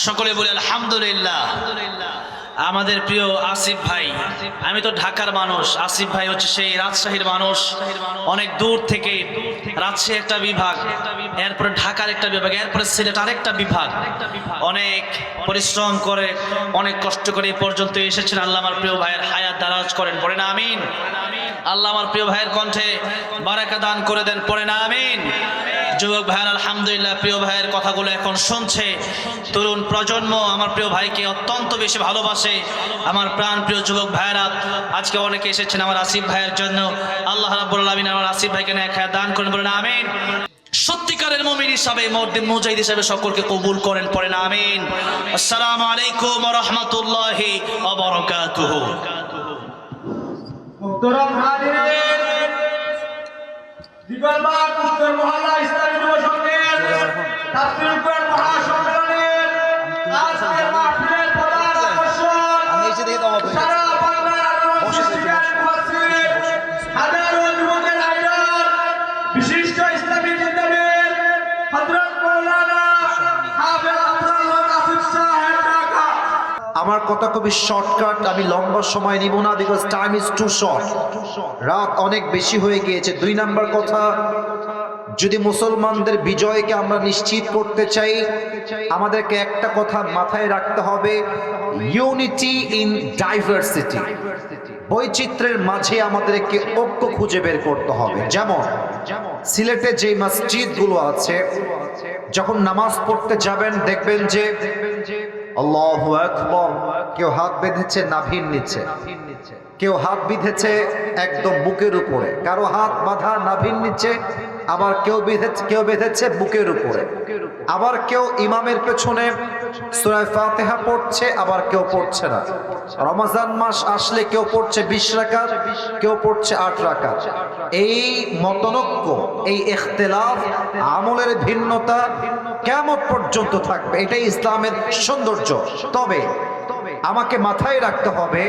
সকলে বলি আলহামদুলিল্লাহ। আমাদের প্রিয় আসিফ ভাই, আমি তো ঢাকার মানুষ, আসিফ ভাই হচ্ছে সেই রাজশাহীর মানুষ। অনেক দূর থেকে রাজশাহী একটা বিভাগ, এরপরে ঢাকার একটা বিভাগ, এরপরে সিলেট আরেকটা বিভাগ, অনেক পরিশ্রম করে অনেক কষ্ট করে এই পর্যন্ত এসেছেন। আল্লাহ আমার প্রিয় ভাইয়ের হায়াত দারাজ করেন, পড়েন আমিন। আল্লাহ আমার প্রিয় ভাইয়ের কণ্ঠে বারাকা দান করে দেন, পড়েন আমিন। যুবক ভাইয়ের আলহামদুলিল্লাহ প্রিয় ভাইয়ের কথাগুলো এখন শুনছে। তরুণ প্রজন্ম আমার প্রিয় ভাইকে অত্যন্ত বেশি ভালোবাসে। আমার প্রাণ প্রিয় যুবক ভাইয়েরা আজকে অনেকে এসেছেন আমার আসিফ ভাইয়ের জন্য। আল্লাহ রাব্বুল আলামিন আমার আসিফ ভাইকে নেক হায়াত দান করেন, বলেন আমিন। সত্যিকারের মুমিন হিসাবে, মুজাহিদ হিসাবে সকলকে কবুল করেন, পড়েন আমিন। আসসালামু আলাইকুম ওয়া রাহমাতুল্লাহি ওয়া বারাকাতুহু। মুহতারাম হাজিরিন, দিগলবাগ উত্তর মহল্লা ইসলামী যুব সংঘের তাফসীর কোরআন মহাসম্মেলনের আজকের মাহফিলের প্রধান আকর্ষণ সারা বাংলার মসজিদের মুফাসসির, হাজারো যুবকের আইডল, বিশিষ্ট ইসলামী চিন্তাবিদ হযরত মাওলানা হাফেজ আব্দুল আসিফ সাহেব ঢাকা। আমার কথা খুবই শর্টকাট, আমি লম্বা সময় নিব না, because time is too short. রাত অনেক বেশি হয়ে গিয়েছে। 2 নাম্বার কথা, যদি মুসলমানদের বিজয়কে আমরা নিশ্চিত করতে চাই, আমাদেরকে একটা কথা মাথায় রাখতে হবে, ইউনিটি ইন ডাইভার্সিটি। বৈচিত্র্যের মাঝে আমাদেরকে ঐক্য খুঁজে বের করতে হবে। যেমন সিলেটে যে মসজিদগুলো আছে, যখন নামাজ পড়তে যাবেন দেখবেন যে আল্লাহু আকবার, কেউ হাত বেঁধেছে নাভির নিচে, কেউ হাত বেঁধেছে একদম বুকের উপরে, কারো হাত বাঁধা নাভির নিচে, আবার কেউ বেঁধেছে বুকের উপরে, আবার কেউ ইমামের পেছনে সূরা ফাতিহা পড়ছে, আবার কেউ পড়ছে না। রমজান মাস আসলে কেউ পড়ছে 20 রাকাত, কেউ পড়ছে 8 রাকাত। এই মতনৈক্য, এই ইখতিলাফ, আমলের ভিন্নতা কিয়ামত পর্যন্ত থাকবে। এটাই ইসলামের সৌন্দর্য। তবে আমাকে মাথায় রাখতে হবে,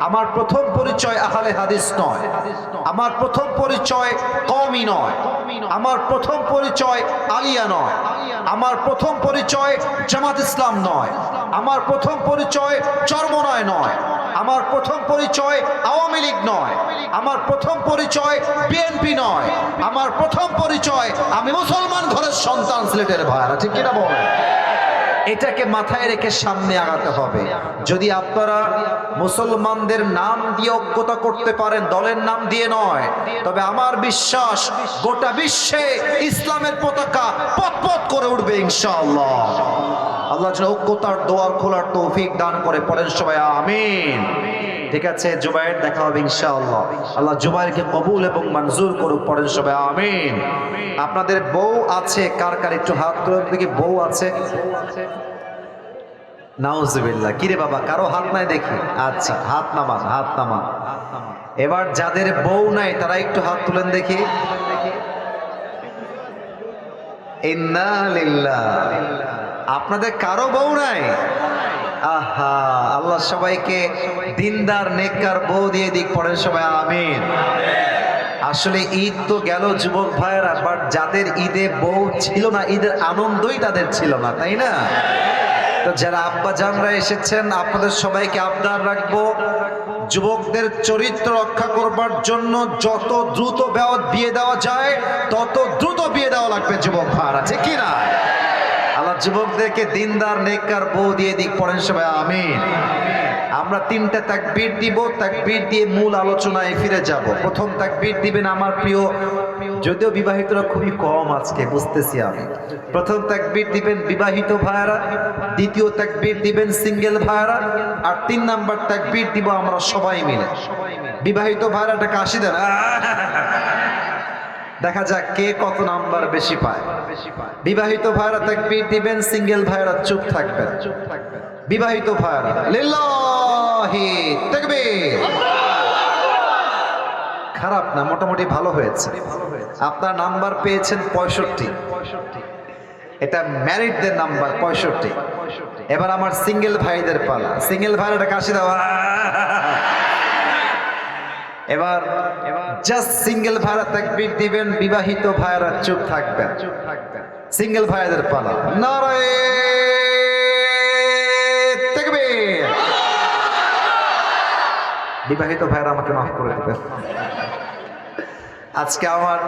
আমার প্রথম পরিচয় আহলে হাদিস নয়, আমার প্রথম পরিচয় কওমি নয়, আমার প্রথম পরিচয় আলিয়া নয়, আমার প্রথম পরিচয় জামাত ইসলাম নয়, আমার প্রথম পরিচয় চরমনায় নয়, আমার প্রথম পরিচয় আওয়ামী লীগ নয়, আমার প্রথম পরিচয় বিএনপি নয়, আমার প্রথম পরিচয় আমি মুসলমান ঘরের সন্তান, সিলেটের ভাইরা, ঠিক কিনা বলেন? এটাকে মাথায় রেখে সামনে আগাতে হবে। যদি আপনারা মুসলমানদের নাম দিয়ে ঐক্যতা করতে পারেন, দলের নাম দিয়ে নয়, তবে আমার বিশ্বাস গোটা বিশ্বে ইসলামের পতাকা পথ করে উঠবে ইনশাআল্লাহ। আল্লাহ যেন ঐক্যতার দোয়ার খোলার তৌফিক দান করে, পড়েন সবাই আমিন। ঠিক আছে, জুবাইর দেখা হবে ইনশাআল্লাহ। আল্লাহ জুবাইরকে কবুল এবং মঞ্জুর করুক, পড়েন সবাই আমিন। আপনাদের বউ আছে, কার কার একটু হাত তুলে দেখি, বউ আছে? নাউজুবিল্লাহ। কিরে বাবা, কারো হাত নাই দেখি? আচ্ছা, হাত নামান, হাত নামান। এবার যাদের বউ নাই তারা একটু হাত তুলেন দেখি। ইন্না লিল্লাহ। আপনাদের কারো বউ নাই? আহা, আল্লাহ সবাইকে দিনদার নেককার বউ দিয়ে দিক, পড়েন সবাই আমিন। আসলে ঈদ তো গেল যুবক ভাইয়েরা, বাট যাদের ঈদে বউ ছিল না, ঈদের আনন্দই তাদের ছিল না, তাই না? তো যারা আব্বা জানরা এসেছেন, আপনাদের সবাইকে আবদার রাখবো, যুবকদের চরিত্র রক্ষা করবার জন্য যত দ্রুত বিয়ে দেওয়া যায় তত দ্রুত বিয়ে দেওয়া লাগবে যুবক ভাইরা, ঠিক কি না? আল্লাহ যুবকদেরকে দিনদার নেককার বউ দিয়ে দিক, পড়েন সবাই আমিন। আমরা 3টা তাকবীর দিব, তাকবীর দিয়ে মূল আলোচনায় ফিরে যাব। প্রথম তাকবীর দিবেন আমার প্রিয়, যদিও বিবাহিতরা খুবই কম আজকে, বুঝতেছি আমি। প্রথম তাকবীর দিবেন বিবাহিত ভাইরা, দ্বিতীয় তাকবীর দিবেন সিঙ্গেল ভাইরা, আর 3 নাম্বার তাকবীর দিব আমরা সবাই মিলে। বিবাহিত ভাইরাটা কাশি দেন, দেখা যাক কে কত নাম্বার বেশি পায়। বিবাহিত ভাইরা তাকবীর দিবেন, সিঙ্গেল ভাইরা চুপ থাকবেন। বিবাহিত ভাইরা লিল্লাহি তাকবীর। খারাপ না, মোটামুটি ভালো হয়েছে। আপনার নাম্বার পেয়েছেন 65, এটা ম্যারিডদের নাম্বার 65। এবার আমার সিঙ্গেল ভাইদের পালা। সিঙ্গেল ভাইরা কাশি দেওয়া। এবার জাস্ট সিঙ্গেল ভাইরা তাকবীর দিবেন, বিবাহিত ভাইরা চুপ থাকবেন। সিঙ্গেল ভাইদের পালা। নারায়ে বিবাহিত ভাইয়েরা আমাকে মাফ করে দেবেন। আজকে আমার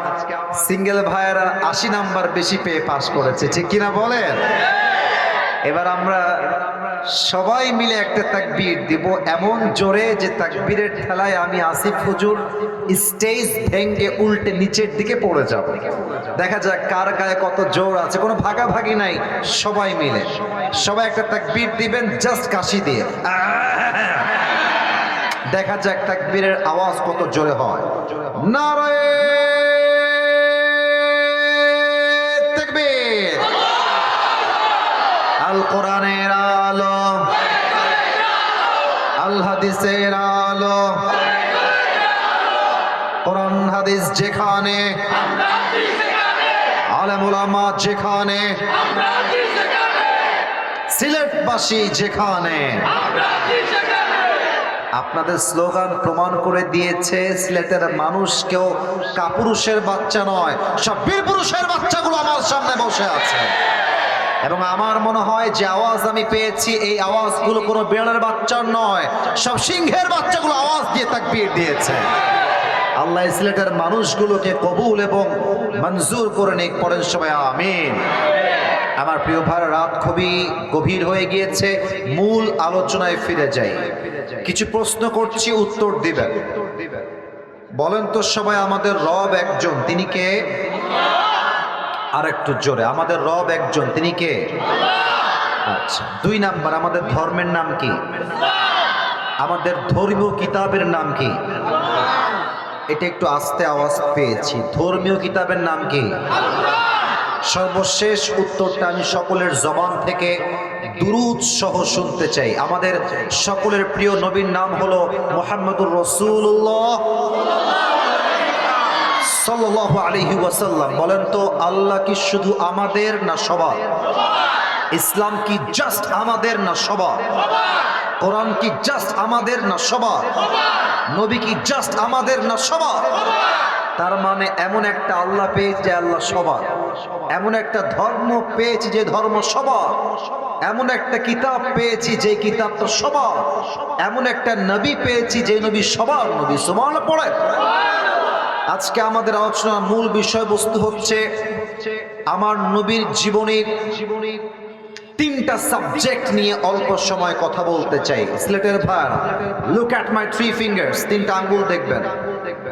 সিঙ্গেল ভাইয়েরা 80 নাম্বার বেশি পেয়ে পাশ করেছে, ঠিক কিনা বলেন? এবার আমরা সবাই মিলে একটা তাকবীর দিব এমন জোরে যে তাকবীরের ঠেলায় আমি আসিফ হুজুর স্টেজ ভেঙে উল্টে নিচের দিকে পড়ে যাব। দেখা যাক কার গায়ে কত জোর আছে, কোনো ভাগাভাগি নাই, সবাই মিলে সবাই একটা তাকবীর দিবেন জাস্ট কাশি দিয়ে। দেখা যাক তাকবীরের আওয়াজ কত জোরে হয়। নারায়ে তাকবীর। আল কোরআনের আলো, আল হাদিসের আলো, কোরআন হাদিস যেখানে, আলেম ওলামা যেখানে, সিলেটবাসী যেখানে। আপনাদের স্লোগান প্রমাণ করে দিয়েছে সিলেটের মানুষ কেউ কাপুরুষের বাচ্চা নয়, সব বীর পুরুষের বাচ্চাগুলো আমার সামনে বসে আছে। এবং আমার মনে হয় যে আওয়াজ আমি পেয়েছি এই আওয়াজগুলো কোনো বিড়ালের বাচ্চার নয়, সব সিংহের বাচ্চাগুলো আওয়াজ দিয়ে তাকবীর দিয়েছে। আল্লাহ সিলেটের মানুষগুলোকে কবুল এবং মঞ্জুর করে নিক, পড়েন সবাই আমিন। আমার প্রিয় ভাই, রাত খুবই গভীর হয়ে গিয়েছে, মূল আলোচনায় ফিরে যাই। কিছু প্রশ্ন করছি, উত্তর দিবেন। বলেন তো সবাই, আমাদের রব একজন, তিনি কে? আর একটু জোরে, আমাদের রব একজন, তিনি কে? আচ্ছা। 2 নাম্বার, আমাদের ধর্মের নাম কি? আমাদের ধর্মীয় কিতাবের নাম কি? এটা একটু আস্তে আওয়াজ পেয়েছি। ধর্মীয় কিতাবের নাম কি? সর্বশেষ উত্তরটা আমি সকলের জবান থেকে দুরূদ সহ শুনতে চাই। আমাদের সকলের প্রিয় নবীর নাম হলো মুহাম্মদুর রাসূলুল্লাহ সাল্লাল্লাহু আলাইহি ওয়াসাল্লাম। বলেন তো, আল্লাহ কি শুধু আমাদের না সবার? ইসলাম কি জাস্ট আমাদের না সবার? কোরআন কি জাস্ট আমাদের না সবার? নবী কি জাস্ট আমাদের না সবার? তার মানে এমন একটা আল্লাহ পেয়েছি যে আল্লাহ সবার, এমন একটা ধর্ম পেয়েছি যে ধর্ম সবার, এমন একটা কিতাব পেয়েছি যে কিতাবটা সবার, এমন একটা নবী পেয়েছি যে নবী সবার নবী। সুবহানাল্লাহ পড়ে। আজকে আমাদের আলোচনার মূল বিষয়বস্তু হচ্ছে আমার নবীর জীবনের 3টা সাবজেক্ট নিয়ে অল্প সময় কথা বলতে চাই। সিলেটের ভাই, লুক অ্যাট মাই 3 ফিঙ্গার্স, 3টা আঙ্গুল দেখবেন,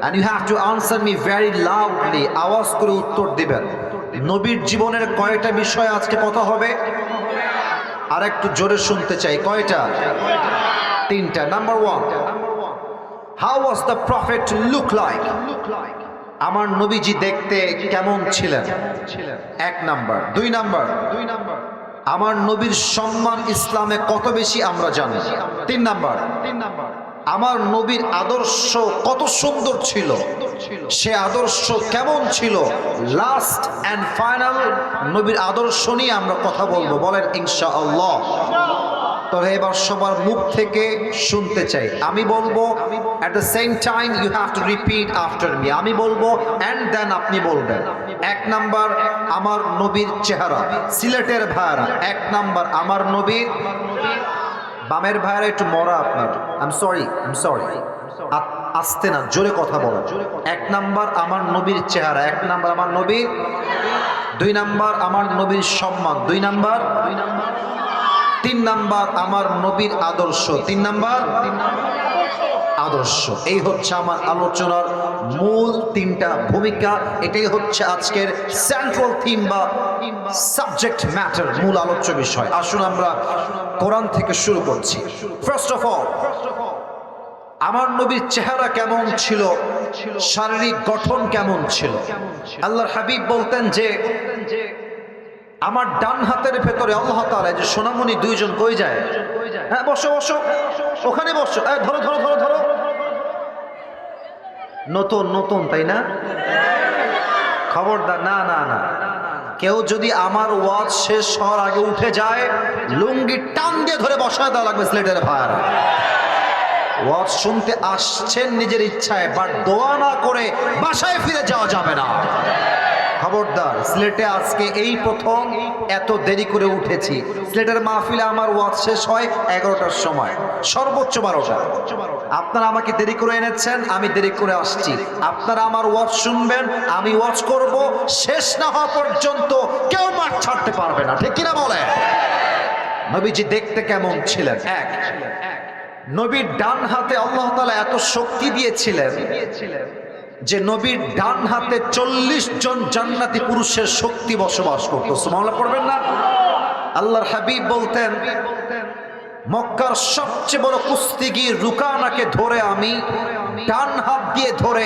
and you have to answer me very loudly, আওয়াজ করে উত্তর দিবেন। নবীর জীবনের কয়টা বিষয় আজকে কথা হবে? আর একটু জোরে শুনতে চাই, কয়টা? 3টা। Number 1, how was the prophet to look like? আমার নবীজি দেখতে কেমন ছিলেন? 1 নাম্বার। 2 নাম্বার, আমার নবীর সম্মান ইসলামে কত বেশি আমরা জানি? 3 নাম্বার, আমার নবীর আদর্শ কত সুন্দর ছিল, সে আদর্শ কেমন ছিল? লাস্ট এন্ড ফাইনাল নবীর আদর্শ নিয়ে আমরা কথা বলবো, বলেন ইনশাআল্লাহ। তবে এবার সবার মুখ থেকে শুনতে চাই। আমি বলবো, at the same time you have to repeat after me. আমি বলবো and then আপনি বলবেন। 1 নাম্বার, আমার নবীর চেহারা। সিলেটের ভাইরা, 1 নাম্বার আমার নবীর। বামের ভাইরা একটু মরা আপনার, I'm sorry আস্তে না, জোরে কথা বলেন। 1 নাম্বার আমার নবীর চেহারা, 1 নাম্বার আমার নবীর। 2 নাম্বার আমার নবীর সম্মান, 2 নাম্বার। 3 নাম্বার আমার নবীর আদর্শ, 3 নাম্বার আদর্শ। এই হচ্ছে আমার আলোচনার মূল 3টা ভূমিকা। এটাই হচ্ছে আজকের সেন্ট্রাল থিম বা সাবজেক্ট ম্যাটার, মূল আলোচ্য বিষয়। আসুন আমরা কোরআন থেকে শুরু করছি। ফার্স্ট অফ অল, আমার নবীর চেহারা কেমন ছিল, শারীরিক গঠন কেমন ছিল? আল্লাহর হাবিব বলতেন যে আমার ডান হাতের ভেতরে আল্লাহ তাআলা, যে সোনামণি 2 জন কই যায়? হ্যাঁ, বসো বসো, ওখানে বসো। ধরো ধরো ধরো ধরো। নতুন নতুন তাই না? খবরদার, না না না, কেউ যদি আমার ওয়াজ শেষ হওয়ার আগে উঠে যায়, লুঙ্গি টান দিয়ে ধরে বসায় দেওয়া লাগবে। সিলেটের ভাইরা, ওয়াজ শুনতে আসছেন নিজের ইচ্ছায়, বাট দোয়া না করে বাসায় ফিরে যাওয়া যাবে না। খবরদার, সিলেটে আজকে এই প্রথম এত দেরি করে উঠেছি। সিলেটের মাহফিলে আমার ওয়াজ শেষ হয় 11টার সময়, সর্বোচ্চ 12টা। আপনারা আমাকে দেরি করে এনেছেন, আমি দেরি করে আসছি। আপনারা আমার ওয়াজ শুনবেন, আমি ওয়াজ করব, শেষ না হওয়া পর্যন্ত কেউ মাঠ ছাড়তে পারবে না, ঠিক কিনা বলে? নবীজি দেখতে কেমন ছিলেন? এক, নবীর ডান হাতে আল্লাহ তাআলা এত শক্তি দিয়েছিলেন যে নবীর ডান হাতে 40 জন জান্নাতি পুরুষের শক্তি বসবাস করতো। সুবহানাল্লাহ পড়বেন না? আল্লাহর হাবিব বলতেন, মক্কার সবচেয়ে বড় কুস্তিগির রুকানাকে ধরে আমি ডান হাত দিয়ে ধরে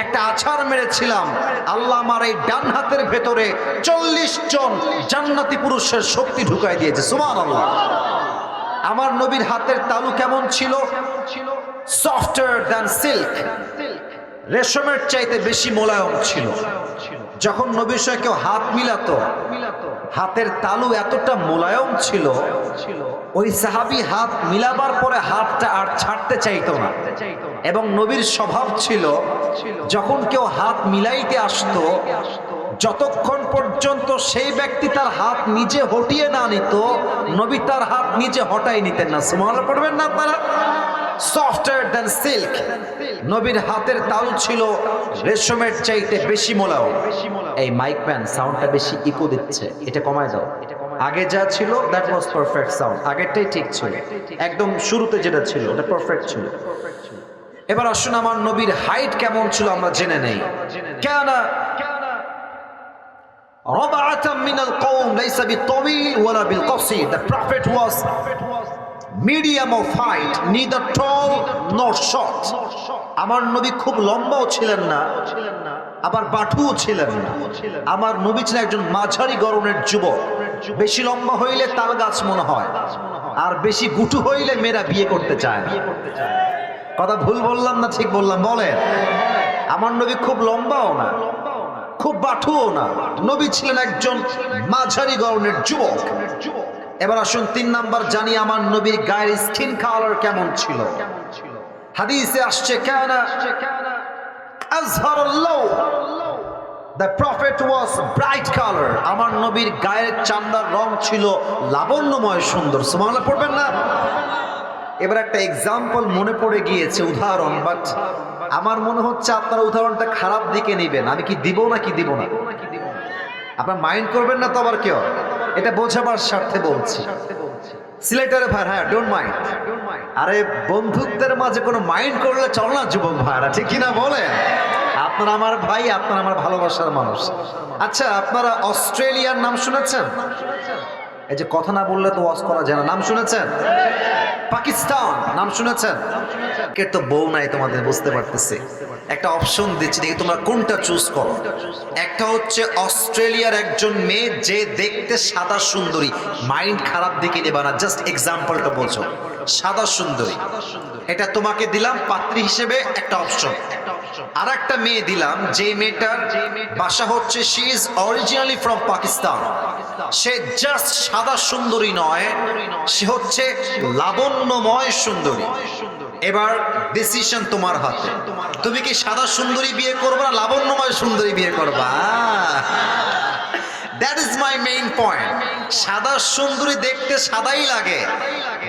একটা আছাড় মেরেছিলাম। আল্লাহ আমার এই ডান হাতের ভেতরে 40 জন জান্নাতি পুরুষের শক্তি ঢুকাই দিয়েছে। সুবহানাল্লাহ। আমার নবীর হাতের তালু কেমন ছিল? সফটার দ্যান সিল্ক, রেশমের চাইতে বেশি মোলায়েম ছিল। যখন নবীর সঙ্গে কেউ হাত মিলাতো, হাতের তালু এতটা মোলায়েম ছিল, ওই সাহাবী হাত মিলাবার পরে হাতটা আর ছাড়তে চাইতো না। এবং নবীর স্বভাব ছিল, যখন কেউ হাত মিলাইতে আসতো, যতক্ষণ পর্যন্ত সেই ব্যক্তি তার হাত নিজে হটিয়ে না নিত, নবী তার হাত নিজে হটাই নিতেন না। সুবহানাল্লাহ পড়বেন না আপনারা? সফটার দ্যান সিল্ক, নবীর হাতের তালু ছিল রেশমের চাইতে বেশি মোলায়েম। এই মাইক ম্যান, সাউন্ডটা বেশি ইকো দিচ্ছে, এটা কমায় দাও। আগে যা ছিল দ্যাট ওয়াজ পারফেক্ট সাউন্ড, আগেরটাই ঠিক ছিল, একদম শুরুতে যেটা ছিল ওটা পারফেক্ট ছিল। এবার আসুন আমার নবীর হাইট কেমন ছিল আমরা জেনে নেই। কানা রাবাআতাম মিনাল কওম লাইসা বিতাওয়িল ওয়ালা বিলকাসির, the prophet was medium of height, neither tall nor short। আমার নবী খুব লম্বাও ছিলেন না, আবার বাটুও ছিলেন না। আমার নবী ছিলেন একজন মাঝারি গড়নের যুবক। বেশি লম্বা হইলে তাল গাছ মনে হয়, আর বেশি গুটু হইলে মেয়েরা বিয়ে করতে চায় না। কথা ভুল বললাম না ঠিক বললাম বলেন? আমার নবী খুব লম্বাও না, খুব বাটুও না, নবী ছিলেন একজন মাঝারি গড়নের যুবক। এবার আসুন 3 নাম্বার জানি আমার নবীর গায়ের স্কিন কালার কেমন ছিল। হাদিসে আসছে, কানা আযহারুল লাw, the prophet was bright colour. আমার নবীর গায়ের চামড়ার রং ছিল লাবণ্যময় সুন্দর। সুবহানাল্লাহ পড়বেন না? এবার একটা এক্সাম্পল মনে পড়ে গিয়েছে, উদাহরণ, বাট আমার মনে হচ্ছে আপনারা উদাহরণটা খারাপ দিকে নেবেন। আমি কি দিব নাকি দিব না? আপনার মাইন্ড করবেন না তো আবার কেউ? এটা বোঝাবার স্বার্থে বলছি। সিলেটের ভাই, হ্যাঁ, ডোন্ট মাইন্ড। আরে বন্ধুত্বের মাঝে কোনো মাইন্ড করলে চল না যুবক ভাইরা, ঠিক কিনা বলেন? আপনারা আমার ভাই, আপনারা আমার ভালোবাসার মানুষ। আচ্ছা, আপনারা অস্ট্রেলিয়ার নাম শুনেছেন? এই যে কথা না বললে তো ওয়াজ করা যায় না। নাম শুনেছেন? পাকিস্তান নাম শুনেছেন? কে তো বউ নাই তোমাদের, বুঝতে পারতেছি। একটা অপশন দিচ্ছি, দেখি তোমরা কোনটা চুজ করো। একটা হচ্ছে অস্ট্রেলিয়ার একজন মেয়ে যে দেখতে সাদা সুন্দরী, মাইন্ড খারাপ দিকে নেবা না, জাস্ট এক্সাম্পলটা বোঝো। সাদা সুন্দরী, এটা তোমাকে দিলাম পাত্রী হিসেবে একটা অপশন। আর একটা মেয়ে দিলাম যে মেয়েটার বাসা হচ্ছে, she is originally from Pakistan. Say just সাদা সুন্দরী নয়, সে হচ্ছে লাবণ্যময় সুন্দরী। এবার ডিসিশন তোমার হাতে, তুমি কি সাদা সুন্দরী বিয়ে করবা না লাবণ্যময় সুন্দরী বিয়ে করবা? That is my main point. সাদা সুন্দরী দেখতে সাদাই লাগে,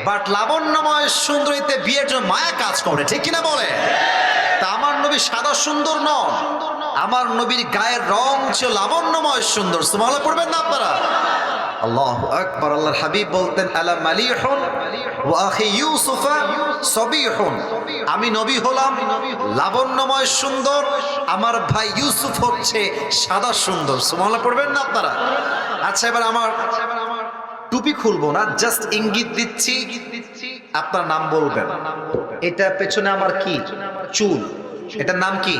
বাট লাবণ্যময় সুন্দরীতে বিয়ের জন্য মায়া কাজ করে, ঠিক কিনা বলে? তা আমার নবী সাদা সুন্দর নন, আমার নবীর গায়ের রং ছিল লাবণ্যময় সুন্দর। সুবহানাল্লাহ পড়বেন না আপনারা? আল্লাহু আকবার। আল্লাহর হাবিব বলতেন, আলা মালিহুন ওয়া আখি ইউসুফা সবিহুন। আমি নবী হলাম লাবণ্যময় সুন্দর, আমার ভাই ইউসুফ হচ্ছে সাদা সুন্দর। সুবহানাল্লাহ পড়বেন না আপনারা? আচ্ছা, এবার আমার টুপি খুলবো না, জাস্ট ইঙ্গিত দিচ্ছি, আপনার নাম বলবেন। এটা পেছনে আমার কি? চুল। এটার নাম কি?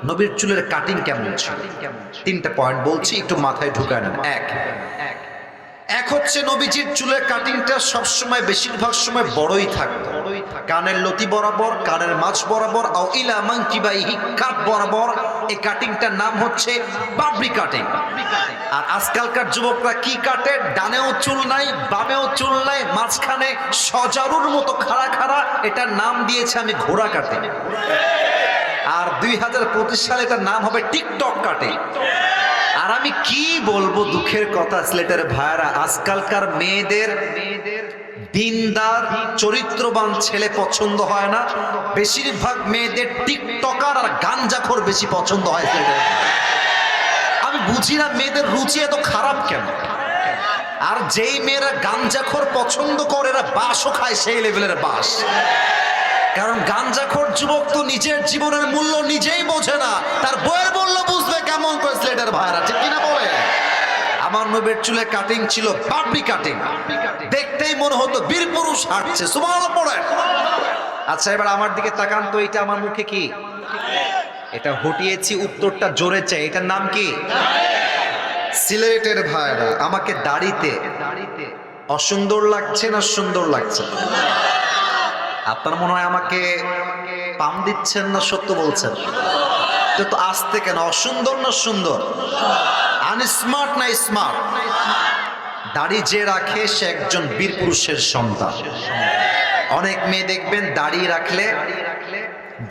নবীর চুলের কাটিং কেমন ছিল? 3টা পয়েন্ট বলছি, একটু মাথায় ঢুকায় নেন। এক হচ্ছে নবীজির চুলের কাটিংটা সবসময় বেশিরভাগ সময় বড়ই থাকতো, কানের লতি বরাবর, কানের মাঝ বরাবর, আও ইলা মানকিবাইহি, কাট বরাবর। এই কাটিংটার নাম হচ্ছে বাবরি কাটিং। আর আজকালকার যুবকরা কি কাটে? ডানেও চুল নাই, বামেও চুল নাই, মাঝখানে সজারুর মতো খাড়া খাড়া। এটার নাম দিয়েছে আমি ঘোড়া কাটিং। আর 2025 সালে এটার নাম হবে টিকটক কাটিং। আর আমি কি বলবো, দুঃখের কথা সিলেটের ভাইরা, আজকালকার মেয়েদের দিনদার চরিত্রবান ছেলে পছন্দ হয় না, বেশিরভাগ মেয়েদের টিকটকার আর গাঞ্জাখোর বেশি পছন্দ হয় সিলেটের। আমি বুঝি না মেয়েদের রুচি এত খারাপ কেন। আর যেই মেয়েরা গাঞ্জাখোর পছন্দ করে এরা বাসও খায় সেই লেভেলের বাস। কারণ গাঞ্জাখোর যুবক তো নিজের জীবনের মূল্য নিজেই বোঝে না, তার বইয়ের মূল্য বুঝবে কেমন করে সিলেটের ভাইরা, ঠিক কিনা বলে? আমার নবীর চুলে কাটিং ছিল বাবরি কাটিং, দেখতেই মনে হতো বীর পুরুষ হাঁটছে, সুবহানাল্লাহ পড়ে। আচ্ছা এবার আমার দিকে তাকান তো, এটা আমার মুখে কি? এটা হটিয়েছি, উত্তরটা জোরে চাই, এটার নাম কি? সিলেটের ভাইরা, আমাকে দাড়িতে অসুন্দর লাগছে না সুন্দর লাগছে? আপনার মনে হয় আমাকে পাম দিচ্ছেন না সত্য বলছেন? তো আসতে কেন? অসুন্দর না সুন্দর? আনস্মার্ট না স্মার্ট? দাড়ি যে রাখে সে একজন বীর পুরুষের সন্তান। অনেক মেয়ে দেখবেন দাড়ি রাখলে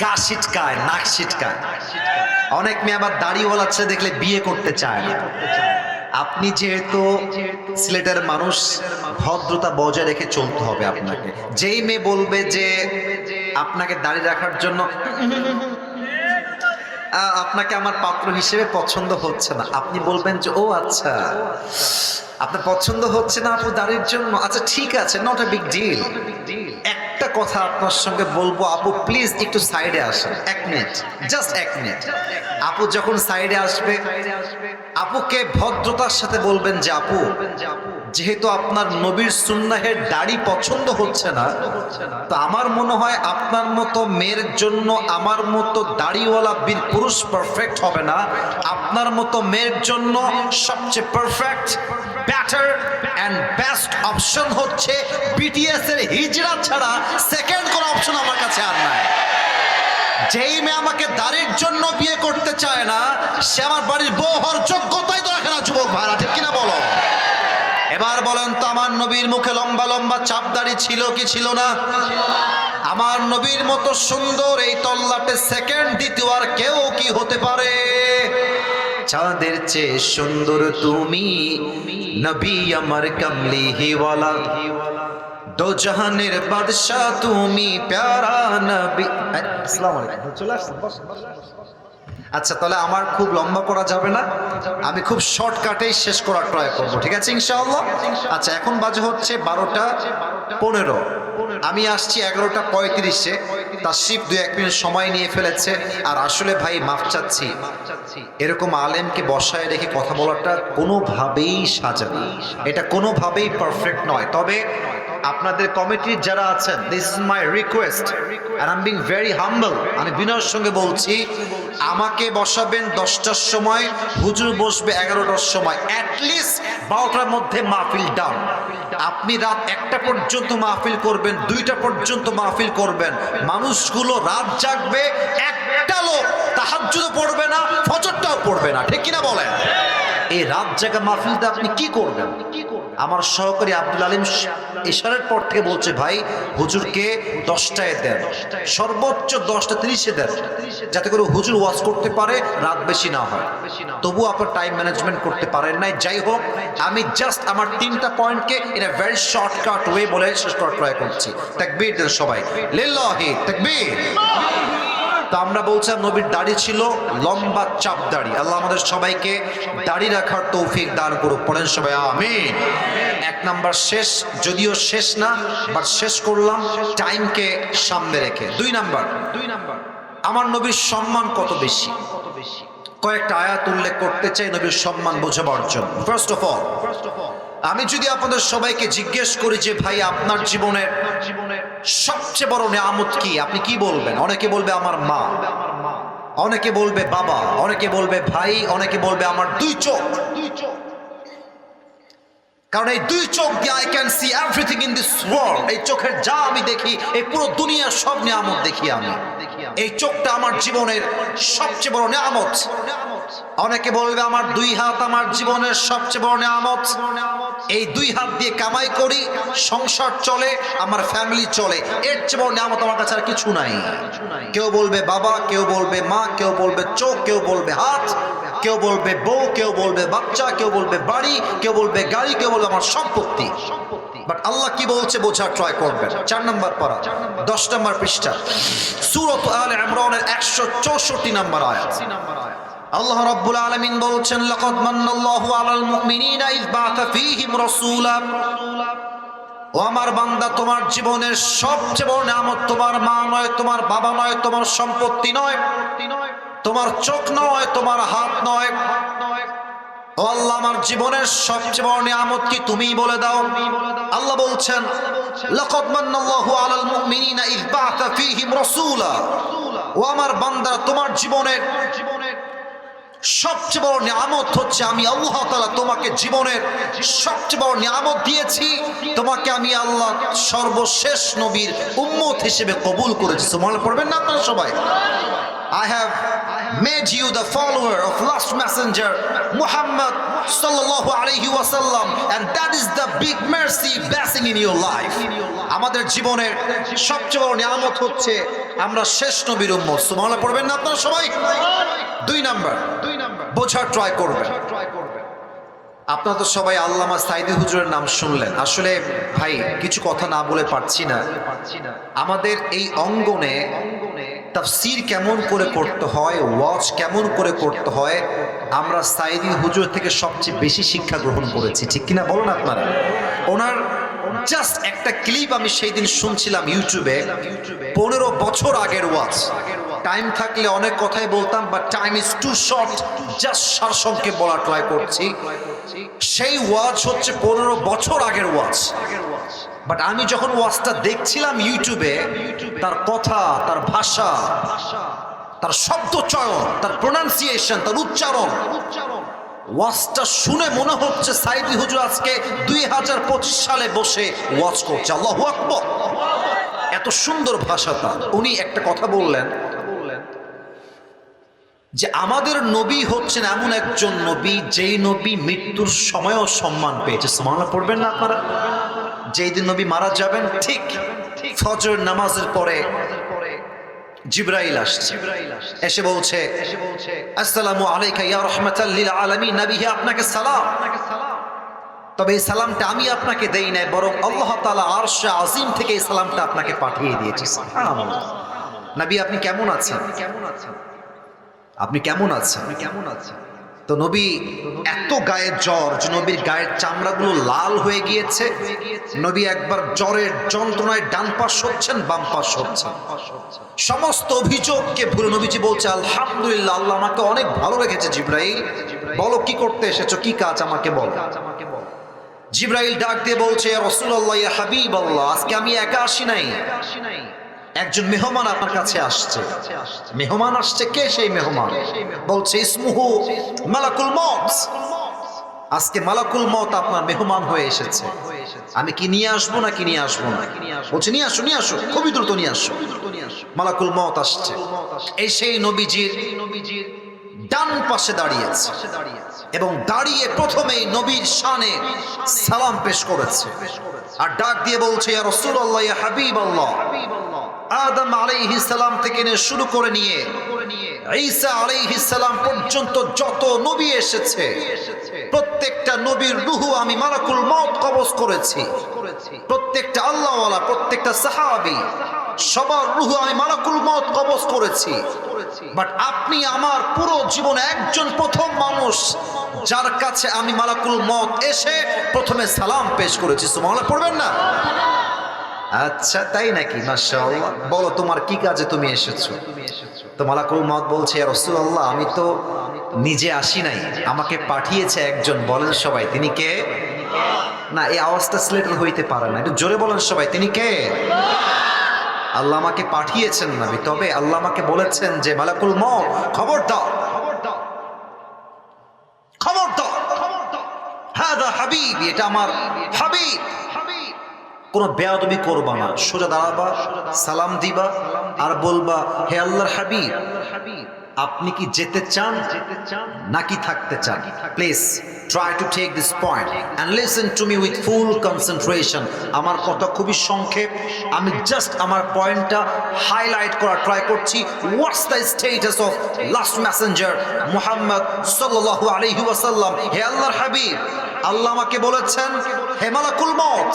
গা ছিটকায়, নাক ছিটকায়। অনেক মেয়ে আবার দাড়িওয়ালা ছেলে দেখলে বিয়ে করতে চায় না। আপনি যেহেতু সিলেটের মানুষ, ভদ্রতা বজায় রেখে চলতে হবে আপনাকে। যেই মেয়ে বলবে যে আপনাকে দাড়ি রাখার জন্য আপনাকে আমার পাত্র হিসেবে পছন্দ হচ্ছে না, আপনি বলবেন যে ও আচ্ছা আপনার পছন্দ হচ্ছে না আপু দাড়ির জন্য, আচ্ছা ঠিক আছে, নট এ বিগ ডিল। একটা কথা আপনার সঙ্গে বলবো, আপু প্লিজ একটু সাইডে আসেন, 1 মিনিট, জাস্ট 1 মিনিট। আপু যখন সাইডে আসবে, আপুকে ভদ্রতার সাথে বলবেন যে আপু, যেহেতু আপনার নবীর সুন্নাহের দাড়ি পছন্দ হচ্ছে না, তো আমার মনে হয় আপনার মতো মেয়ের জন্য আমার মতো দাড়িওয়ালা বীর পুরুষ পারফেক্ট হবে না। আপনার মতো মেয়ের জন্য সবচেয়ে perfect, better and best option হচ্ছে বিটিএস এর হিজরা ছাড়া সেকেন্ড কোন অপশন আমার কাছে আর নাই। যেই মেয়ে আমাকে দাড়ির জন্য বিয়ে করতে চায় না, সে আমার বাড়ির বউ হওয়ার যোগ্যতাই তো রাখে না। যুবক ভাইরা, ঠিক কিনা বলো? এবার বলেন তো, আমার নবীর মুখে লম্বা লম্বা চাপ দাড়ি ছিল কি ছিল না? আমার নবীর মতো সুন্দর এই তল্লাটে সেকেন্ড দ্বিতীয় আর কেউ কি হতে পারে? চাঁদের চেয়ে সুন্দর তুমি, নবী আমার কামলিওয়ালা, দো জাহানের বাদশাহ তুমি, প্যারা নবী। আসসালামু আলাইকুম, চলে আসছেন, বসেন। আচ্ছা তাহলে আমার খুব লম্বা করা যাবে না, আমি খুব শর্টকাটেই শেষ করার ট্রাই করবো, ঠিক আছে ইনশাআল্লাহ? আচ্ছা এখন বাজে হচ্ছে 12টা 15, আমি আসছি 11টা 35-এ। তাশরিফ 2-1 মিনিট সময় নিয়ে ফেলেছে। আর আসলে ভাই মাফ চাচ্ছি, এরকম আলেমকে বসায় রেখে কথা বলাটা কোনোভাবেই সাজা না, এটা কোনোভাবেই পারফেক্ট নয়। তবে আপনাদের কমিটির যারা আছেন, this is my request and I am being very humble, আমি বিনয়ের সঙ্গে বলছি, আমাকে বসাবেন 10টার সময়, হুজুর বসবে 11টার সময়, অ্যাটলিস্ট 12টার মধ্যে মাহফিল ডাউন। আপনি রাত 1টা পর্যন্ত মাহফিল করবেন, 2টা পর্যন্ত মাহফিল করবেন, মানুষগুলো রাত জাগবে, একটা লোক তাহাজ্জুদও পড়বে না, ফজরটাও পড়বে না, ঠিক কিনা বলেন? এই রাত জাগা মাহফিলটা আপনি কি করবেন? আমার সহকারী আব্দুল আলিম ইশারের পর থেকে বলছে, ভাই হুজুরকে 10টায় দেন, সর্বোচ্চ 10টা 30-এ দেন, যাতে করে হুজুর ওয়াজ করতে পারে, রাত বেশি না হয়। তবু আপনার টাইম ম্যানেজমেন্ট করতে পারেন নাই। যাই হোক, আমি জাস্ট আমার 3টা পয়েন্টকে in a very shortcut way বলে শেষ করার ট্রাই করছি। তাকবীর দেন সবাই, লিল্লাহি তাকবীর। তো আমরা বলছিলাম নবীর দাড়ি ছিল লম্বা চাপ দাড়ি। আল্লাহ আমাদের সবাইকে দাড়ি রাখার তৌফিক দান করুক, পড়েন সবাই আমিন। 1 নাম্বার শেষ, যদিও শেষ না, বাট শেষ করলাম টাইমকে সামনে রেখে। 2 নাম্বার, আমার নবীর সম্মান কত বেশি, কয়েকটা আয়াত উল্লেখ করতে চাই নবীর সম্মান বোঝাবার জন্য। ফার্স্ট অফ অল, আমি যদি আপনাদের সবাইকে জিজ্ঞেস করি যে ভাই আপনার জীবনের সবচেয়ে বড় নিয়ামত কি, আপনি কি বলবেন? অনেকে বলবে আমার মা, অনেকে বলবে বাবা, অনেকে বলবে ভাই, অনেকে বলবে আমার 2 চোখ। কারণ এই 2 চোখ দিয়ে I can see everything in this world. এই চোখের যা আমি দেখি, এই পুরো দুনিয়ার সব নিয়ামত দেখি আমি। এই চোখটা আমার জীবনের সবচেয়ে বড় নিয়ামত। অনেকে বলবে আমার 2 হাত আমার জীবনের সবচেয়ে বড় নিয়ামত। এই 2 হাত দিয়ে কামাই করি, সংসার চলে, আমার ফ্যামিলি চলে, এর চেয়ে বড় নিয়ামত আমার কাছে আর কিছু নাই। কেউ বলবে বাবা, কেউ বলবে মা, কেউ বলবে চোখ, কেউ বলবে হাত, কেউ বলবে বউ, কেউ বলবে বাচ্চা, কেউ বলবে বাড়ি, কেউ বলবে গাড়ি, কেউ বলবে আমার সম্পত্তি। বাট আল্লাহ কি বলছে বোঝার ট্রাই করবেন। 4 নম্বর পারা 10 নম্বর পৃষ্ঠা সূরা আলে ইমরানের 164 নম্বর আয়াত। আল্লাহ রাব্বুল আলামিন বলছেন, লাকাদ মান্নাল্লাহু আলাল মুমিনিনা ইয বাআথা ফীহিম রাসূলা। ও আমার বান্দা, তোমার জীবনের সবচেয়ে বড় নিয়ামত তোমার মা নয়, তোমার বাবা নয়, তোমার সম্পত্তি নয়, তোমার চোখ নয়, তোমার হাত নয়। ও আল্লাহ, আমার জীবনের সবচেয়ে বড় নিয়ামত কি তুমিই বলে দাও। আল্লাহ বলছেন, লাকাদ মান্নাল্লাহু আলাল মুমিনিনা ইয বাআথা ফীহিম রাসূলা। ও আমার বান্দা, তোমার জীবনের সবচেয়ে বড় নিয়ামত হচ্ছে আমি আল্লাহ তাআলা তোমাকে জীবনের সবচেয়ে বড় নিয়ামত দিয়েছি। তোমাকে আমি আল্লাহ সর্বশেষ নবীর উম্মত হিসেবে কবুল করেছি। সুবহানাল্লাহ পড়বেন না আপনারা সবাই? I have made you the follower of last messenger Muhammad sallallahu alayhi wa sallam, and that is the big mercy blessing in your life. আমাদের জীবনের সবচেয়ে বড় নিয়ামত হচ্ছে আমরা শেষ নবীর উম্মত। সুবহানাল্লাহ পড়বেন না আপনারা সবাই? 2 নাম্বার বোঝার ট্রাই করবেন। আপনারা তো সবাই আল্লামা সাইদি হুজুরের নাম শুনলেন। আসলে ভাই কিছু কথা না বলে পারছি না। আমাদের এই অঙ্গনে তাফসীর কেমন করে করতে হয়, ওয়াজ কেমন করে করতে হয়, আমরা সাইদি হুজুর থেকে সবচেয়ে বেশি শিক্ষা গ্রহণ করেছি, ঠিক কিনা বলুন আপনারা? ওনার জাস্ট একটা ক্লিপ আমি সেই দিন শুনছিলাম ইউটিউবে, 15 বছর আগের ওয়াজ। টাইম থাকলে অনেক কথাই বলতাম, but time is too short, just সারসংক্ষেপ বলার ট্রাই করছি। সেই ওয়াজ হচ্ছে 15 বছর আগের ওয়াজ। বাট আমি যখন ওয়াজটা দেখছিলাম ইউটিউবে, তার কথা, তার ভাষা, তার শব্দ চয়ন, তার প্রোনাউন্সিয়েশন, তার উচ্চারণ, ওয়াজটা শুনে মনে হচ্ছে সাইদি হুজুর আজকে 2025 সালে বসে ওয়াজ করছে। আল্লাহু আকবার! এত সুন্দর ভাষাটা। উনি একটা কথা বললেন যে আমাদের নবী হচ্ছেন এমন একজন নবী, যেই নবী মৃত্যুর সময়ও সম্মান পেয়েছে। সুবহানাল্লাহ পড়বেন না আপনারা? যেই দিন নবী মারা যাবেন, ঠিক ফজর নামাজের পরে জিবরাইল আসছে, এসে বলছে, আসসালামু আলাইকা ইয়া রাহমাতাল লিল আলামিন। নবী হে, আপনাকে সালাম। তবে এই সালামটা আমি আপনাকে দেই নাই, বরং আল্লাহ তাআলা আরশে আজিম থেকে এই সালামটা আপনাকে পাঠিয়ে দিয়েছে। সুবহানাল্লাহ। নবী আপনি কেমন আছেন? আপনি কেমন আছেন? তো নবী এত গায়ের জ্বর যে নবীর গায়ের চামড়াগুলো লাল হয়ে গিয়েছে। নবী একবার জ্বরের যন্ত্রণায় ডান পাশ হচ্ছেন, বাম পাশ হচ্ছেন। সমস্ত অভিযোগকে ভুলে নবীজি বলছে, আলহামদুলিল্লাহ, আল্লাহ আমাকে অনেক ভালো রেখেছে। জিবরাইল, বলো কি করতে এসেছো, কি কাজ আমাকে বলো। জিবরাইল ডাক দিয়ে বলছে, ইয়া রাসূলুল্লাহ, ইয়া হাবিবাল্লাহ, আজকে আমি একা আসি নাই, একজন মেহমান আপনার কাছে আসছে। মেহমান আসছে, কে সেই মেহমান? বলছে ইসমুহু মালাকুল মউত। আজকে মালাকুল মউত আপনার মেহমান হয়ে এসেছে। আমি কি নিয়ে আসবো না কি নিয়ে আসবো না? বলছে নিয়ে আসো, নিয়ে আসো, খুবই দ্রুত নিয়ে আসো। মালাকুল মউত আসছে, এই সেই নবীজির ডান পাশে দাঁড়িয়েছে এবং দাঁড়িয়ে প্রথমেই নবীর শানে সালাম পেশ করেছে আর ডাক দিয়ে বলছে, ইয়া রাসূলুল্লাহ, ইয়া হাবিবাল্লাহ। আদম আলাইহিস সালাম থেকে শুরু করে নিয়ে ঈসা আলাইহিস সালাম পর্যন্ত যত নবী এসেছে, প্রত্যেকটা নবীর রূহ আমি মালাকুল মউত কবজ করেছি। প্রত্যেকটা আল্লাহওয়ালা, প্রত্যেকটা সাহাবী, সবার রূহ আমি মালাকুল মউত কবজ করেছি। বাট আপনি আমার পুরো জীবনে একজন প্রথম মানুষ যার কাছে আমি মালাকুল মউত এসে প্রথমে সালাম পেশ করেছি। সুবহানাল্লাহ পড়বেন না? আচ্ছা তাই নাকি? মাশাআল্লাহ। বলো তোমার কি কাজে তুমি এসেছো? তো মালাকুল মউত বলছে, ইয়া রাসূলুল্লাহ, আমি তো নিজে আসি নাই, আমাকে পাঠিয়েছে একজন। বলেন সবাই, তিনি কে? না, এই আওয়াজটা সিলেক্ট হইতে পারে না, একটু জোরে বলেন সবাই, তিনি কে? আল্লাহ আমাকে পাঠিয়েছেন নবী। তবে আল্লাহ আমাকে বলেছেন যে মালাকুল মউত, খবর দাও, খবর দাও, হাদা হাবিবি, এটা আমার হাবিব। কোনো বেয়াদবি করবা না, সোজা দাঁড়াবা, সালাম দিবা আর বলবা, হে আল্লাহর হাবিব, আপনি কি যেতে চান নাকি থাকতে চান? Please try to take this point and listen to me with full concentration. আমার কথা খুবই সংক্ষেপ, আমি জাস্ট আমার পয়েন্টটা হাইলাইট করা ট্রাই করছি। What's the status of last messenger Muhammad sallallahu alayhi wa sallam? হে আল্লাহর হাবিব, আল্লাহ আমাকে বলেছেন, হে মালাকুল মউত,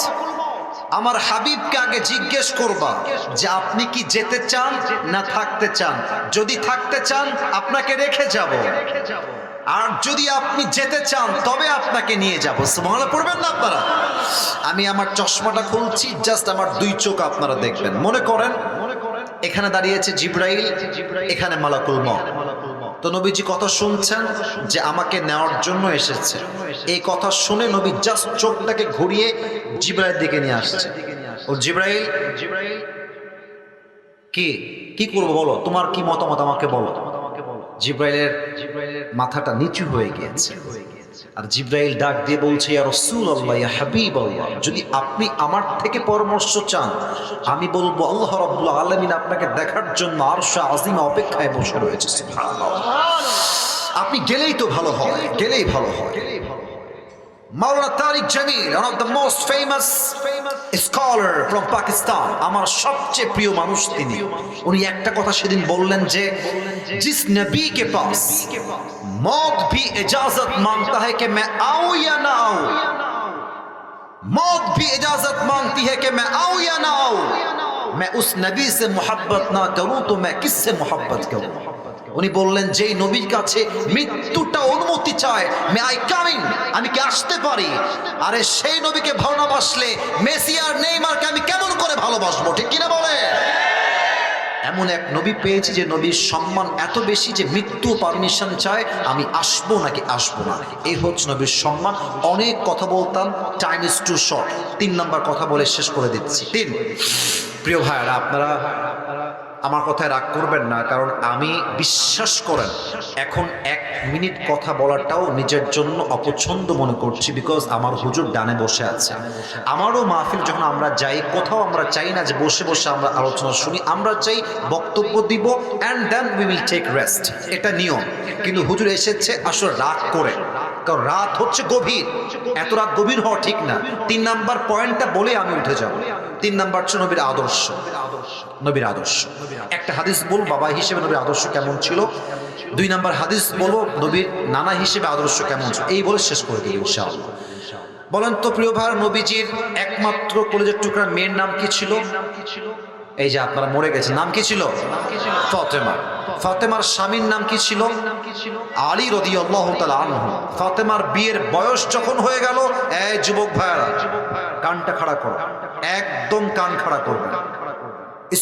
আমার হাবিবকে আগে জিজ্ঞেস করবা যে আপনি কি যেতে চান না থাকতে চান। যদি থাকতে চান আপনাকে রেখে যাব, আর যদি আপনি যেতে চান তবে আপনাকে নিয়ে যাব। সুবহানাল্লাহ পড়বেন না আপনারা? আমি আমার চশমাটা খুলছি, জাস্ট আমার দুই চোখ আপনারা দেখবেন। মনে করেন এখানে দাঁড়িয়েছে জিবরাইল, এখানে মালাকুল মউত। তো নবীজি কথা শুনছেন যে আমাকে নেওয়ার জন্য এসেছে। এই কথা শুনে নবী জাস্ট চোখটাকে ঘুরিয়ে জিবরাইল দিকে নিয়ে আসছে। ও জিবরাইল, কি করবো বলো, তোমার কি মতামত আমাকে বলো। জিবরাইলের মাথাটা নিচু হয়ে গিয়েছে, আর জিবরাইল ডাক দিয়ে বলছে, ইয়া রাসূলুল্লাহ, ইয়া হাবিবাল্লাহ, যদি আপনি আমার থেকে পরামর্শ চান আমি বলবো আল্লাহ রাব্বুল আলামিন আপনাকে দেখার জন্য আরশে আজিমে অপেক্ষায় বসে রয়েছে। সুবহানাল্লাহ। আপনি গেলেই তো ভালো হয়, গেলেই ভালো হয়। মাওলানা তারিক Jamil, one of the most famous scholar from Pakistan, আমার সবচেয়ে প্রিয় মানুষ তিনি। উনি একটা কথা সেদিন বললেন যে जिस नबी के पास मौत भी इजाजत मांगता है कि मैं आऊं या ना आऊं, मौत भी इजाजत मांगती है कि मैं आऊं या ना आऊं, मैं उस नबी से मोहब्बत ना करूं तो मैं किससे मोहब्बत करूं। উনি বললেন, যেই নবীর কাছে মৃত্যুটা অনুমতি চায়, মে আই কামিং, আমি কি আসতে পারি, আরে সেই নবীকে ভালো না বাসলে মেসি আর নেইমারকে আমি কেমন করে ভালোবাসবো, ঠিক কিনা বলে? এমন এক নবী পেয়েছি যে নবীর সম্মান এত বেশি যে মৃত্যু পারমিশন চায়, আমি আসবো নাকি আসবো না। এই হচ্ছে নবীর সম্মান। অনেক কথা বলতাম, time is too short. 3 number কথা বলে শেষ করে দিচ্ছি। 3, প্রিয় ভাইরা, আপনারা আমার কথায় রাগ করবেন না, কারণ আমি বিশ্বাস করেন এখন 1 মিনিট কথা বলাটাও নিজের জন্য অপছন্দ মনে করছি, বিকজ আমার হুজুর ডানে বসে আছে। আমারও মাহফিল যখন আমরা যাই, কোথাও আমরা চাই না যে বসে বসে আমরা আলোচনা শুনি, আমরা চাই বক্তব্য দিব and then we will take rest, এটা নিয়ম। কিন্তু হুজুর এসেছে আসলে রাগ করে, কারণ রাত হচ্ছে গভীর, এত রাত গভীর হওয়া ঠিক না। 3 নাম্বার পয়েন্টটা বলে আমি উঠে যাব। 3 নাম্বার হচ্ছে নবীর আদর্শ। নবীর আদর্শ, একটা হাদিস বল বাবা হিসেবে নবীর আদর্শ কেমন ছিল, 2 নাম্বার হাদিস বলবো নবীর নানা হিসেবে আদর্শ কেমন ছিল। এই বলে শেষ করে দেব ইনশাআল্লাহ। বলেন তো প্রিয় ভাই, নবীজির একমাত্র কলেজের টুকরা মেয়ের নাম কি ছিল? এই যে আপনারা মরে গেছেন, নাম কি ছিল? ফাতেমা। ফাতেমার স্বামীর নাম কি ছিল? আলী রাদিয়াল্লাহু তাআলা আনহু। ফাতেমার বিয়ের বয়স যখন হয়ে গেল, এই যুবক ভাইরা কানটা খাড়া করো, একদম কান খাড়া করবেন।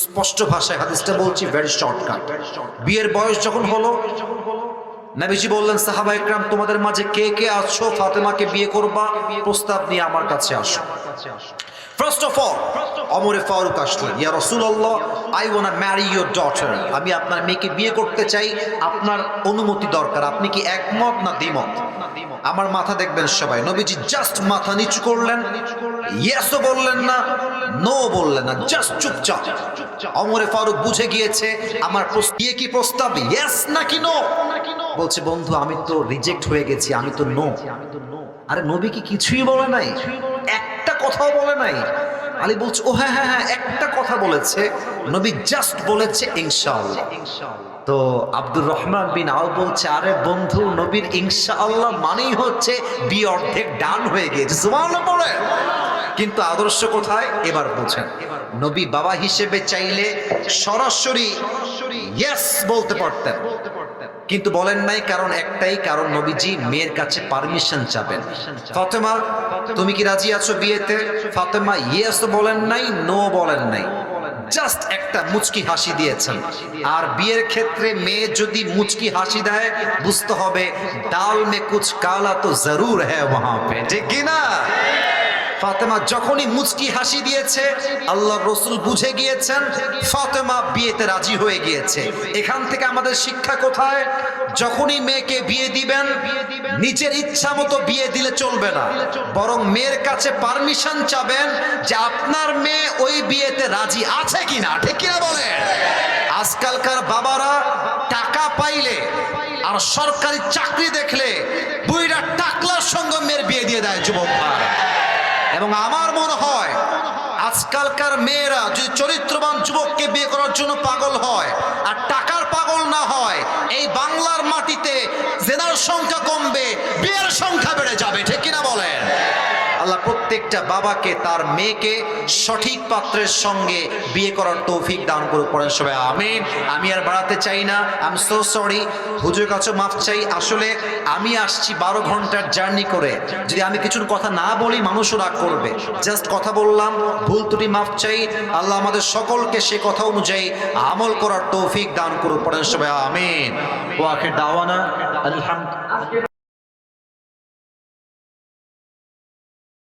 স্পষ্ট ভাষায় হাদিসটা বলছি, ভেরি শর্টকাট। বিয়ের বয়স যখন হলো, নবীজি বললেন, সাহাবা ইকরাম তোমাদের মাঝে কে কে আছো ফাতেমাকে বিয়ে করবা, প্রস্তাব নিয়ে আমার কাছে আসো। First of all Omar Farooq আসলেন, ইয়া রাসূলুল্লাহ, I want to marry your daughter, আমি আপনার মেয়েকে বিয়ে করতে চাই, আপনার অনুমতি দরকার, আপনি কি একমত না দ্বিমত? আমার মাথা দেখবেন সবাই। নবীজি জাস্ট মাথা নিচু করলেন, ইয়েসও বললেন না, নো বললেন না, জাস্ট চুপচাপ। ওমর ফারুক বুঝে গিয়েছে আমার বিয়ে কি প্রস্তাব ইয়েস নাকি নো। বলছে, বন্ধু আমি তো রিজেক্ট হয়ে গেছি, আমি তো নো। আরে নবী কি কিছুই বলে নাই? একটা কথাও বলে নাই। আলী বলছে, ও হ্যাঁ হ্যাঁ হ্যাঁ একটা কথা বলেছে, নবী জাস্ট বলেছে ইনশাআল্লাহ। তো আব্দুর রহমান বিন আউফ বলছে, আরে বন্ধু নবীর ইনশাআল্লাহ মানেই হচ্ছে বিয়ে অর্ধেক ডান হয়ে গিয়েছে। সুবহানাল্লাহ বলে। কিন্তু আদর্শ কোথায় এবার বোঝেন। নবী বাবা হিসেবে চাইলে সরাসরি ইয়েস বলতে পারতেন, কিন্তু বলেন নাই, কারণ একটাই, কারণ নবীজি মেয়ের কাছে পারমিশন চাবেন। ফাতেমা তুমি কি রাজি আছো বিয়েতে? ফাতেমা ইয়েস বলেন নাই, নো বলেন নাই, জাস্ট একটা মুচকি হাসি দিয়েছেন। আর বিয়ের ক্ষেত্রে মেয়ে যদি মুচকি হাসি দেয়, বুঝতে হবে ডাল মে কুছ কালা তো জরুর হ্যায় ওয়াহাঁ পে, ঠিক কি না? ফাতেমা যখনই মুচকি হাসি দিয়েছে আল্লাহর রাসূল বুঝে গিয়েছেন ফাতেমা বিয়েতে রাজি হয়ে গিয়েছে। এখান থেকে আমাদের শিক্ষা কোথায়? যখনই মেয়েকে বিয়ে দিবেন নিজের ইচ্ছা মতো বিয়ে দিলে চলবে না, বরং মেয়ের কাছে পারমিশন চাবেন যে আপনার মেয়ে ওই বিয়েতে রাজি আছে কিনা। ঠিক কিনা বলেন? আজকালকার বাবারা টাকা পাইলে আর সরকারি চাকরি দেখলে বুইরা টাকলার সঙ্গে মেয়ের বিয়ে দিয়ে দেয় যুবক ভাই। এবং আমার মনে হয় আজকালকার মেয়েরা যদি চরিত্রবান যুবককে বিয়ে করার জন্য পাগল হয় আর টাকার পাগল না হয়, এই বাংলার মাটিতে জেনার সংখ্যা কমবে, বিয়ের সংখ্যা বেড়ে যাবে। ঠিক কিনা বলেন? আল্লাহ প্রত্যেকটা বাবাকে তার মেয়েকে সঠিক পাত্রের সঙ্গে বিয়ে করার তৌফিক দান করুক, পড়েন সবাই আমিন। আমি আর বাড়াতে চাই না, আই এম সো সরি, হুজুরের কাছে মাফ চাই। আসলে আমি আসছি 12 ঘন্টার জার্নি করে, যদি আমি কিছু কথা না বলি মানুষও রাগ করবে। জাস্ট কথা বললাম, ভুল ত্রুটি মাফ চাই। আল্লাহ আমাদের সকলকে সে কথা অনুযায়ী আমল করার তৌফিক দান করুক, পড়েন সবাই আমিন। ওয়া আখির দাওয়ানা আলহামদুলিল্লাহ।